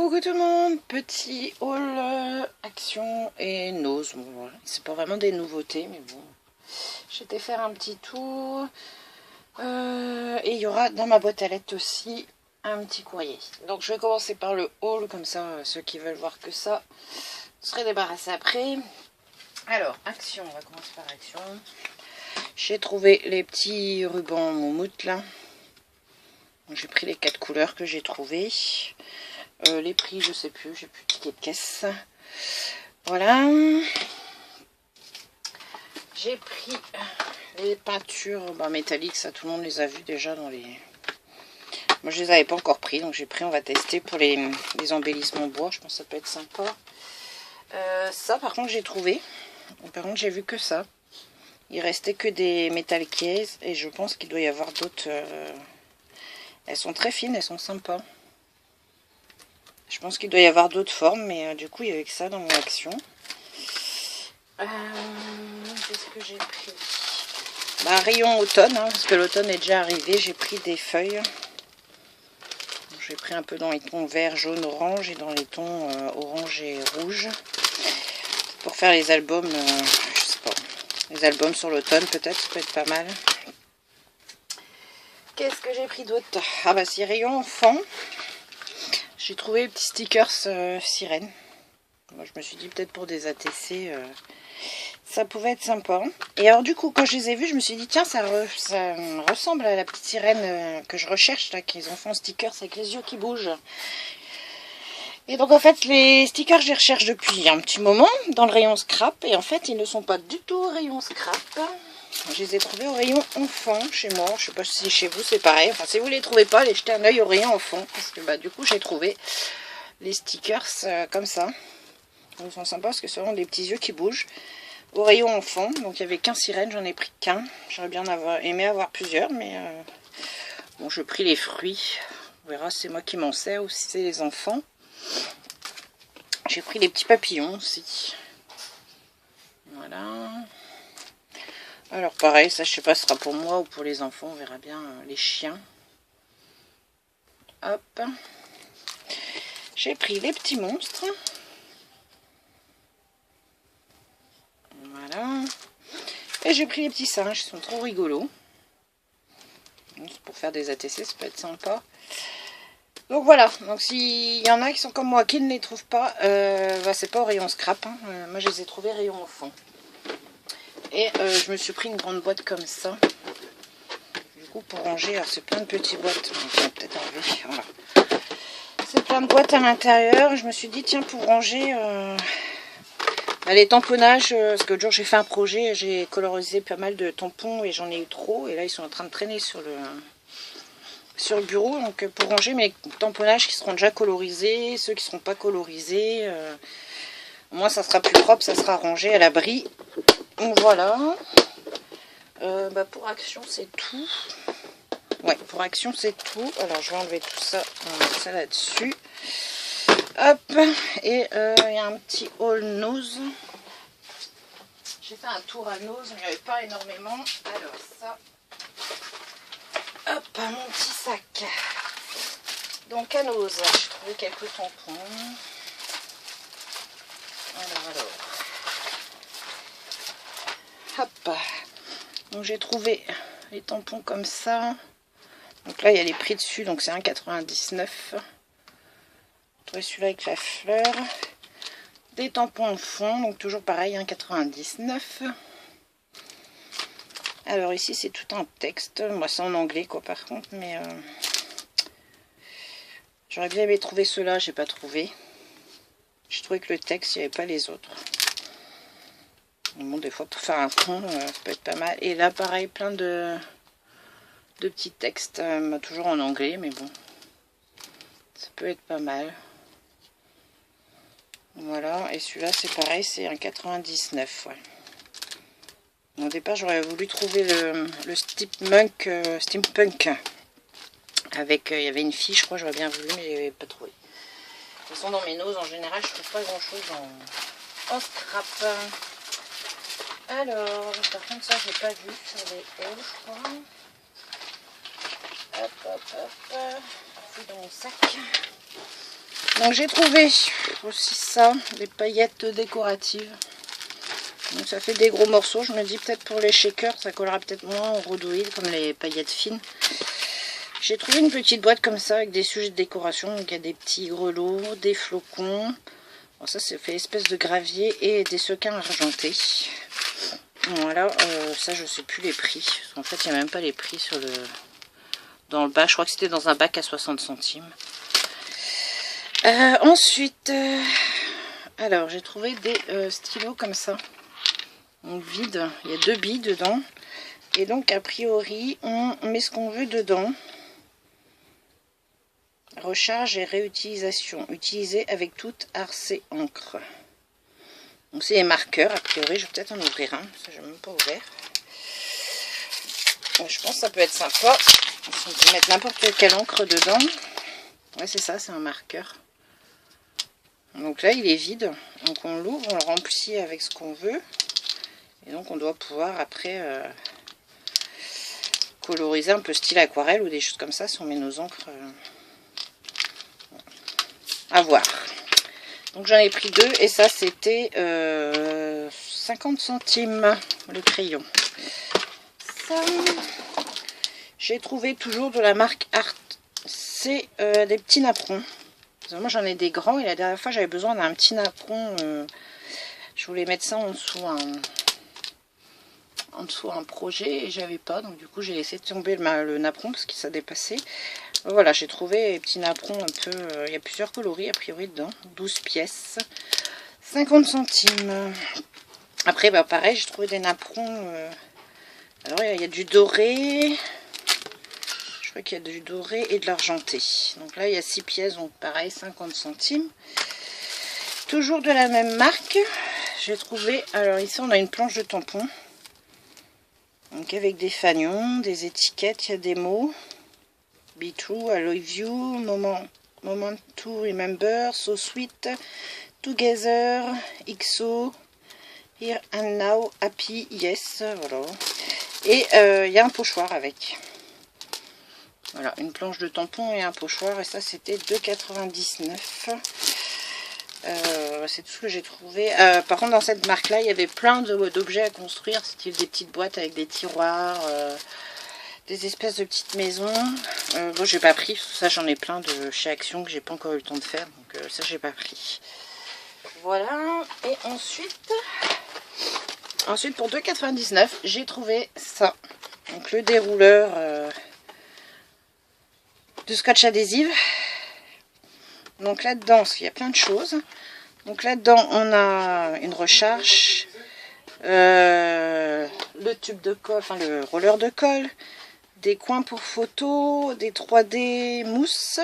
Coucou tout le monde, petit haul action et nose. Bon, voilà. C'est pas vraiment des nouveautés, mais bon, j'étais faire un petit tour. Et il y aura dans ma boîte à lettres aussi un petit courrier. Donc je vais commencer par le haul, comme ça ceux qui veulent voir que ça seraient débarrassés après. Alors, action, on va commencer par action. J'ai trouvé les petits rubans moumoute là. J'ai pris les 4 couleurs que j'ai trouvées. Les prix, je sais plus, j'ai plus de ticket de caisse. Voilà. J'ai pris les peintures métalliques, ça tout le monde les a vues déjà dans les... Moi je les avais pas encore pris, donc j'ai pris, on va tester pour les embellissements bois, je pense que ça peut être sympa. Ça par contre j'ai trouvé, par contre j'ai vu que ça. Il restait que des metal cases et je pense qu'il doit y avoir d'autres... Elles sont très fines, elles sont sympas. Je pense qu'il doit y avoir d'autres formes, mais du coup, il y avait que ça dans mon action. Qu'est-ce que j'ai pris? Rayon automne, hein, parce que l'automne est déjà arrivé. J'ai pris des feuilles. J'ai pris un peu dans les tons vert, jaune, orange et dans les tons orange et rouge. Pour faire les albums, je sais pas, les albums sur l'automne peut-être, ça peut être pas mal. Qu'est-ce que j'ai pris d'autre? Ah bah c'est rayon enfant. J'ai trouvé les petits stickers sirènes. Moi je me suis dit peut-être pour des ATC ça pouvait être sympa. Et alors du coup quand je les ai vus je me suis dit tiens ça ressemble à la petite sirène que je recherche là, qu'ils ont fait en stickers avec les yeux qui bougent. Et donc en fait les stickers je les recherche depuis un petit moment dans le rayon scrap et en fait ils ne sont pas du tout au rayon scrap. Je les ai trouvés au rayon enfant chez moi. Je sais pas si chez vous c'est pareil. Enfin si vous les trouvez pas, allez jeter un oeil au rayon enfant. Parce que bah du coup j'ai trouvé les stickers comme ça. Ils sont sympas parce que ce sont des petits yeux qui bougent. Au rayon enfant. Donc il n'y avait qu'un sirène, j'en ai pris qu'un. J'aurais bien aimé avoir plusieurs. Mais bon je pris les fruits. On verra si c'est moi qui m'en sers ou si c'est les enfants. J'ai pris les petits papillons aussi. Voilà. Alors pareil, ça je sais pas si ce sera pour moi ou pour les enfants, on verra bien les chiens. Hop. J'ai pris les petits monstres. Voilà. Et j'ai pris les petits singes, ils sont trop rigolos. Pour faire des ATC, ça peut être sympa. Donc voilà, donc s'il y en a qui sont comme moi, qui ne les trouvent pas, c'est pas au rayon scrap. Hein. Moi je les ai trouvés rayon enfant. Et je me suis pris une grande boîte comme ça. Du coup pour ranger, c'est plein de petites boîtes. On va peut-être enlever. Voilà. C'est plein de boîtes à l'intérieur. Je me suis dit tiens pour ranger les tamponnages, parce que l'autre jour j'ai fait un projet, j'ai colorisé pas mal de tampons et j'en ai eu trop. Et là ils sont en train de traîner sur le bureau. Donc pour ranger mes tamponnages qui seront déjà colorisés, ceux qui ne seront pas colorisés. Au moins ça sera plus propre, ça sera rangé à l'abri. Voilà. Pour action c'est tout. Ouais, pour action c'est tout. Alors je vais enlever tout ça, on va mettre ça là-dessus. Hop, et il y a un petit haul nose. J'ai fait un tour à nose, mais il n'y avait pas énormément. Alors ça, hop, mon petit sac. Donc à nose, j'ai trouvé quelques tampons. Alors. Hop, donc j'ai trouvé les tampons comme ça. Donc là il y a les prix dessus, donc c'est 1,99 €. Celui-là avec la fleur. Des tampons en fond, donc toujours pareil, 1,99 €. Alors ici c'est tout un texte. Moi c'est en anglais quoi par contre, mais j'aurais bien aimé trouver ceux-là, j'ai pas trouvé. J'ai trouvé que le texte, il n'y avait pas les autres. Bon, des fois pour faire un fond, ça peut être pas mal. Et là pareil, plein de petits textes, toujours en anglais, mais bon, ça peut être pas mal. Voilà, et celui-là c'est pareil, c'est 1,99 €. Ouais. Au départ j'aurais voulu trouver le steampunk avec, il y avait une fiche, je crois, j'aurais bien voulu, mais je n'avais pas trouvé. De toute façon dans mes noses en général je trouve pas grand chose en scrap. Alors, par contre ça j'ai pas vu sur les hauts je crois. Hop, fouille dans mon sac. Donc j'ai trouvé aussi ça, des paillettes décoratives. Donc ça fait des gros morceaux. Je me dis peut-être pour les shakers, ça collera peut-être moins au rhodoïde comme les paillettes fines. J'ai trouvé une petite boîte comme ça avec des sujets de décoration. Donc il y a des petits grelots, des flocons. Bon, ça c'est fait espèce de gravier et des sequins argentés. Voilà, ça je sais plus les prix. En fait il n'y a même pas les prix sur le dans le bas. Je crois que c'était dans un bac à 60 centimes. Ensuite, alors j'ai trouvé des stylos comme ça. Donc vide, il y a 2 billes dedans. Et donc a priori on met ce qu'on veut dedans. Recharge et réutilisation. Utilisé avec toute RC encre. Donc c'est les marqueurs. A priori je vais peut-être en ouvrir un. Ça je n'ai même pas ouvert. Donc, je pense que ça peut être sympa. On peut mettre n'importe quelle encre dedans. Ouais c'est ça, c'est un marqueur. Donc là il est vide. Donc on l'ouvre, on le remplit avec ce qu'on veut. Et donc on doit pouvoir après coloriser un peu style aquarelle ou des choses comme ça si on met nos encres. À voir. Donc j'en ai pris 2 et ça c'était 50 centimes le crayon. Ça, j'ai trouvé toujours de la marque Art. C'est des petits napperons. Moi j'en ai des grands et la dernière fois j'avais besoin d'un petit napperon. Je voulais mettre ça en dessous un projet et j'avais pas, donc du coup j'ai laissé tomber le napperon parce que ça dépassait. Voilà, j'ai trouvé les petits napperons un peu, il y a plusieurs coloris a priori dedans, 12 pièces, 50 centimes. Après bah pareil, j'ai trouvé des napperons, alors il y a du doré, je crois qu'il y a du doré et de l'argenté. Donc là il y a 6 pièces, donc pareil 50 centimes. Toujours de la même marque, j'ai trouvé, alors ici on a une planche de tampons. Donc avec des fanions, des étiquettes, il y a des mots. Be true, I love you, moment to remember, so sweet, together, XO, here and now, happy, yes, voilà. Et il y a un pochoir avec. Voilà, une planche de tampon et un pochoir, et ça c'était 2,99 €. C'est tout ce que j'ai trouvé. Par contre dans cette marque là il y avait plein d'objets à construire, c'était des petites boîtes avec des tiroirs, des espèces de petites maisons. Bon j'ai pas pris, ça j'en ai plein de chez Action que j'ai pas encore eu le temps de faire, donc ça j'ai pas pris. Voilà, et ensuite pour 2,99 € j'ai trouvé ça, donc le dérouleur de scotch adhésif. Donc là-dedans, il y a plein de choses. Donc là-dedans, on a une recharge, le tube de colle, enfin le roller de colle, des coins pour photo, des 3D mousse,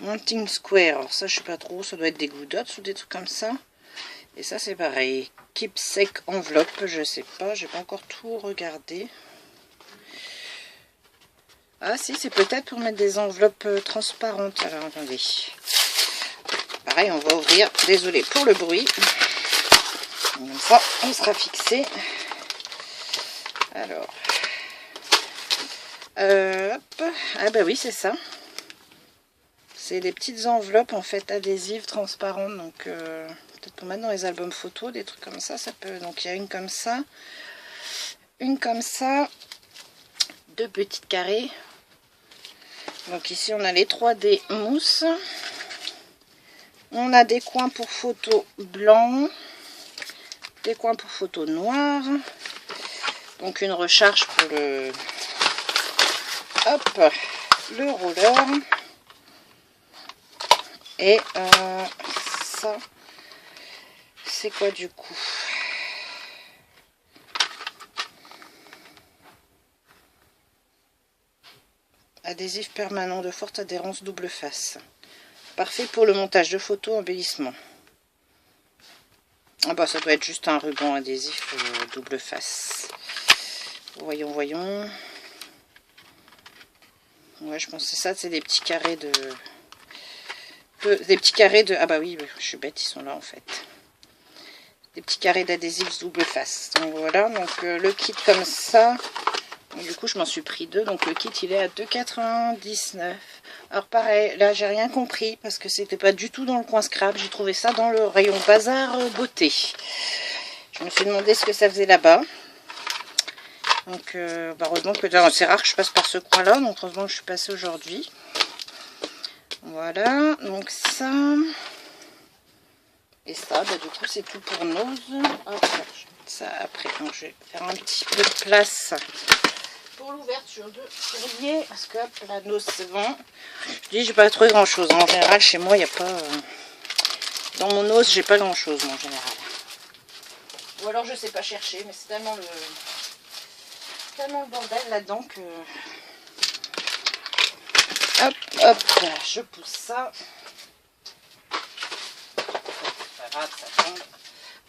mounting square. Alors ça, je sais pas trop, ça doit être des glue dots ou des trucs comme ça. Et ça, c'est pareil. Keepsake enveloppe, je sais pas, j'ai pas encore tout regardé. Ah si, c'est peut-être pour mettre des enveloppes transparentes. Alors attendez. Pareil, on va ouvrir. Désolée pour le bruit. Comme ça, on sera fixé. Alors. Hop. Ah bah oui, c'est ça. C'est des petites enveloppes en fait adhésives transparentes. Donc peut-être pour mettre dans les albums photos, des trucs comme ça, ça peut. Donc il y a une comme ça. Une comme ça. 2 petites carrés. Donc ici on a les 3D mousse, on a des coins pour photo blanc, des coins pour photo noir, donc une recharge pour le, hop, le roller, et ça c'est quoi du coup? Adhésif permanent de forte adhérence double face. Parfait pour le montage de photos, embellissement. Ah bah ça doit être juste un ruban adhésif double face. Voyons, voyons. Ouais, je pense que c'est ça, c'est des petits carrés des petits carrés de... Ah bah oui, je suis bête, ils sont là en fait. Des petits carrés d'adhésif double face. Donc voilà, donc le kit comme ça... Du coup, je m'en suis pris 2. Donc, le kit, il est à 2,99 €. Alors pareil, là j'ai rien compris parce que c'était pas du tout dans le coin scrap. J'ai trouvé ça dans le rayon bazar beauté. Je me suis demandé ce que ça faisait là-bas. Donc heureusement que c'est rare que je passe par ce coin-là, donc heureusement que je suis passée aujourd'hui. Voilà, donc ça et ça, bah, du coup c'est tout pour Nose. Hop, ça après, donc je vais faire un petit peu de place pour l'ouverture de fourrier parce que hop, la Nose c'est bon. Je dis j'ai pas trouvé grand chose. En général chez moi il n'y a pas dans mon Nose j'ai pas grand chose en général. Ou alors je sais pas chercher, mais c'est tellement le bordel là-dedans que hop hop je pousse ça. Pas grave, ça tombe.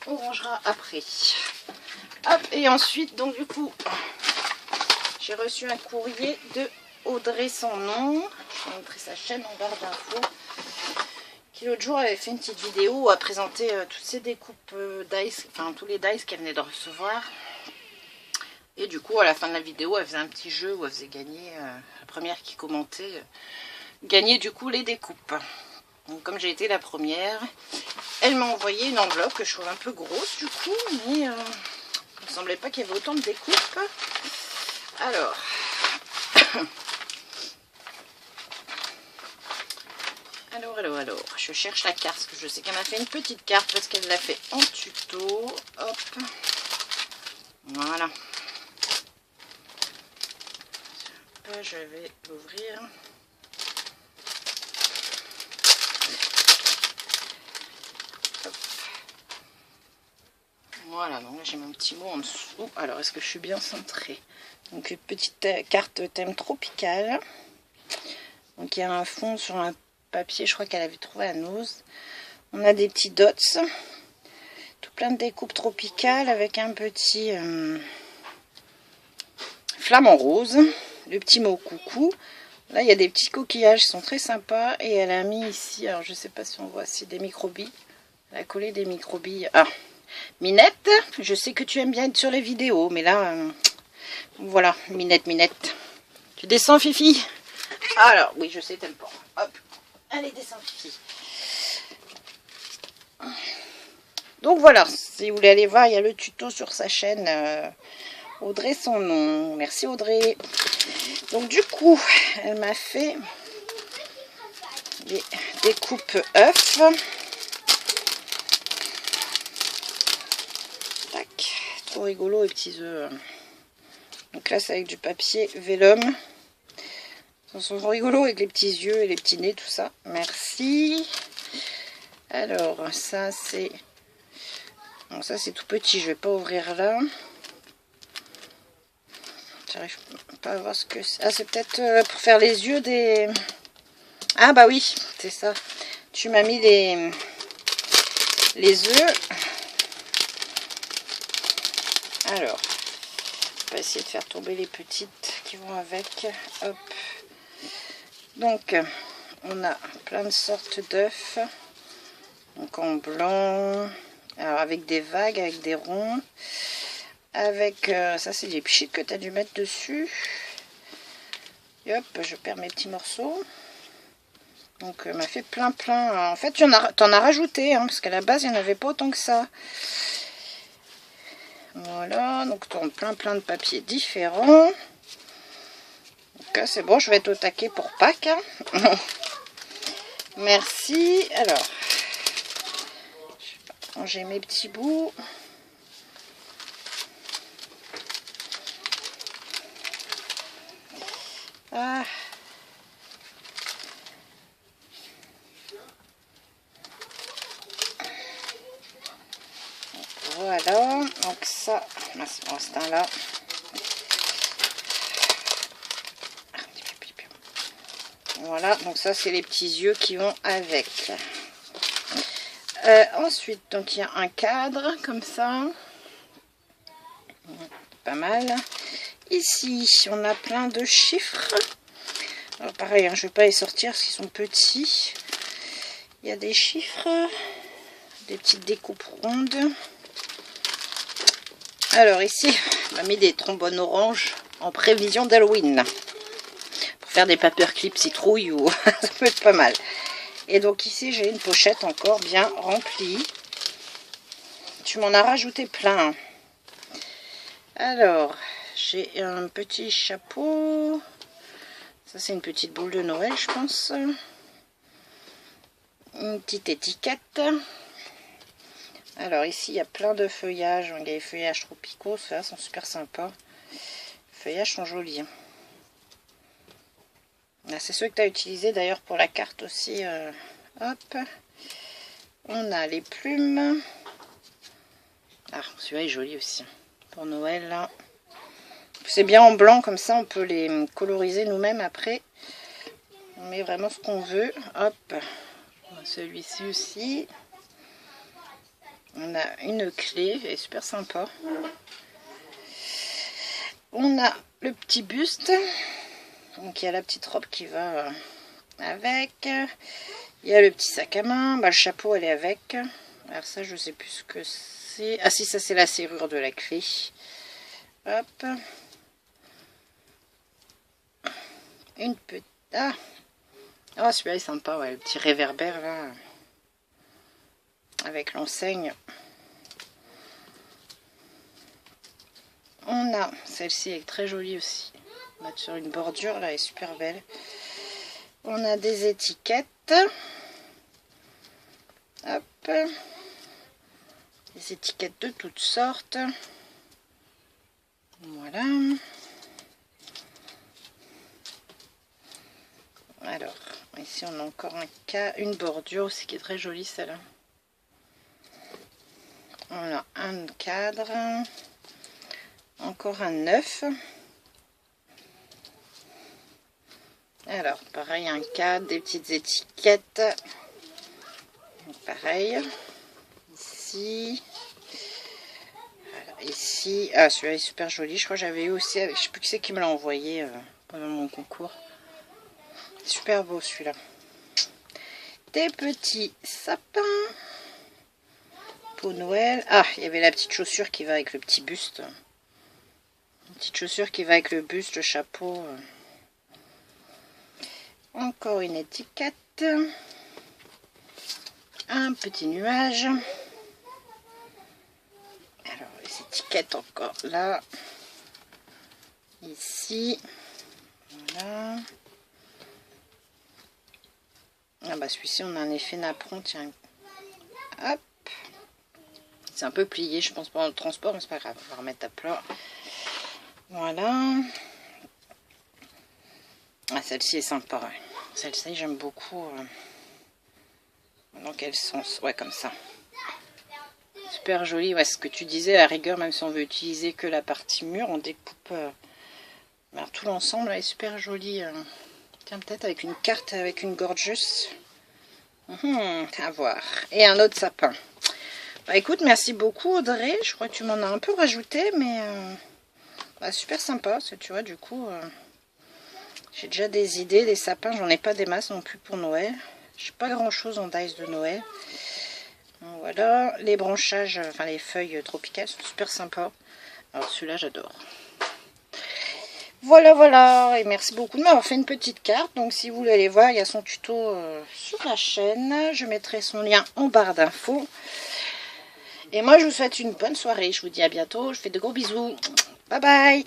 On rangera après. Hop, et ensuite donc du coup j'ai reçu un courrier de Audrey Sans Nom. Je vais vous montrer sa chaîne en barre d'infos. Qui l'autre jour avait fait une petite vidéo à présenter toutes ces découpes dice, enfin tous les dice qu'elle venait de recevoir. Et du coup à la fin de la vidéo elle faisait un petit jeu où elle faisait gagner, la première qui commentait, gagner du coup les découpes. Donc comme j'ai été la première, elle m'a envoyé une enveloppe que je trouve un peu grosse du coup, mais il ne semblait pas qu'il y avait autant de découpes. Alors... Alors, je cherche la carte, parce que je sais qu'elle m'a fait une petite carte, parce qu'elle l'a fait en tuto. Hop. Voilà. Je vais l'ouvrir. Voilà, donc là j'ai mon petit mot en dessous. Alors, est-ce que je suis bien centrée? Donc, une petite carte thème tropical. Donc, il y a un fond sur un papier, je crois qu'elle avait trouvé à Nose. On a des petits dots, tout plein de découpes tropicales avec un petit flamant rose, le petit mot coucou. Là il y a des petits coquillages, ils sont très sympas, et elle a mis ici, alors je sais pas si on voit, c'est des microbilles. Elle a collé des microbilles. Ah, Minette, je sais que tu aimes bien être sur les vidéos, mais là voilà, Minette. Tu descends, Fifi? Alors oui, je sais, t'aimes pas. Hop. Allez, descends, Fifi. Donc voilà, si vous voulez aller voir, il y a le tuto sur sa chaîne Audrey Sans Nom. Merci Audrey. Donc du coup, elle m'a fait des découpes œufs. Tac, trop rigolo les petits œufs. Donc là, c'est avec du papier vélum. Ils sont rigolos avec les petits yeux et les petits nez, tout ça. Merci. Alors, ça c'est... Bon, ça c'est tout petit, je vais pas ouvrir là. J'arrive pas à voir ce que c'est. Ah, c'est peut-être pour faire les yeux des... Ah bah oui, c'est ça. Tu m'as mis les œufs. Alors, on va essayer de faire tomber les petites qui vont avec. Hop. Donc, on a plein de sortes d'œufs. Donc en blanc, alors avec des vagues, avec des ronds. Avec, ça c'est des pchites que tu as dû mettre dessus. Et hop, je perds mes petits morceaux. Donc, m'a fait plein. En fait, t'en as rajouté, hein, parce qu'à la base, il n'y en avait pas autant que ça. Voilà, donc plein de papiers différents. Donc c'est bon, je vais être au taquet pour Pâques. Hein. Merci. Alors, je vais ranger mes petits bouts. Ah. Voilà, donc ça, pour l'instant là. Voilà, donc ça c'est les petits yeux qui vont avec. Ensuite, donc il y a un cadre comme ça. Pas mal. Ici, on a plein de chiffres. Alors pareil, hein, je ne vais pas les sortir parce qu'ils sont petits. Il y a des chiffres, des petites découpes rondes. Alors ici, on a mis des trombones orange en prévision d'Halloween. Pour Faire des paperclips citrouille ou ça peut être pas mal. Et donc ici j'ai une pochette encore bien remplie. Tu m'en as rajouté plein. Alors j'ai un petit chapeau. Ça c'est une petite boule de Noël je pense. Une petite étiquette. Alors ici il y a plein de feuillages. Il y a des feuillages tropicaux, ceux-là sont super sympas. Les feuillages sont jolis. C'est ceux que tu as utilisé d'ailleurs pour la carte aussi. Hop. On a les plumes. Ah, celui-là est joli aussi. Pour Noël, là. C'est bien en blanc, comme ça on peut les coloriser nous-mêmes après. On met vraiment ce qu'on veut. Hop. Celui-ci aussi. On a une clé, elle est super sympa. On a le petit buste. Donc il y a la petite robe qui va avec. Il y a le petit sac à main. Bah, le chapeau elle est avec. Alors ça je sais plus ce que c'est. Ah si, ça c'est la serrure de la clé. Hop. Une petite... Ah, oh, celui-là est sympa, ouais. Le petit réverbère là. Avec l'enseigne. On a celle-ci, elle est très jolie aussi. On va mettre sur une bordure, là, elle est super belle. On a des étiquettes. Hop. Des étiquettes de toutes sortes. Voilà. Alors, ici on a encore une bordure aussi qui est très jolie celle-là. On a un cadre. Encore un 9. Alors, pareil, un cadre, des petites étiquettes. Pareil. Ici. Voilà, ici. Ah, celui-là est super joli. Je crois que j'avais eu aussi avec... Je sais plus qui c'est qui me l'a envoyé pendant mon concours. Super beau celui-là. Des petits sapins. Pour Noël. Ah, il y avait la petite chaussure qui va avec le petit buste. Une petite chaussure qui va avec le buste, le chapeau. Encore une étiquette. Un petit nuage. Alors, les étiquettes encore là. Ici. Voilà. Ah bah celui-ci, on a un effet napperon. Tiens. Hop. C'est un peu plié, je pense, pendant le transport, mais c'est pas grave. On va remettre à plat. Voilà. Ah, celle-ci est sympa. Ouais. Celle-ci, j'aime beaucoup. Dans quel sens? Ouais, comme ça. Super joli. Ouais, ce que tu disais, à la rigueur, même si on veut utiliser que la partie mûre, on découpe tout l'ensemble. Elle est super jolie. Tiens, peut-être avec une carte, avec une gorgeous. À voir. Et un autre sapin. Bah écoute, merci beaucoup Audrey. Je crois que tu m'en as un peu rajouté, mais super sympa. Tu vois, du coup, j'ai déjà des idées, des sapins. J'en ai pas des masses non plus pour Noël. J'ai pas grand chose en dice de Noël. Donc, voilà, les branchages, enfin les feuilles tropicales sont super sympas. Alors celui-là, j'adore. Voilà, voilà. Et merci beaucoup de m'avoir fait une petite carte. Donc si vous voulez aller voir, il y a son tuto sur la chaîne. Je mettrai son lien en barre d'infos. Et moi, je vous souhaite une bonne soirée. Je vous dis à bientôt. Je vous fais de gros bisous. Bye bye.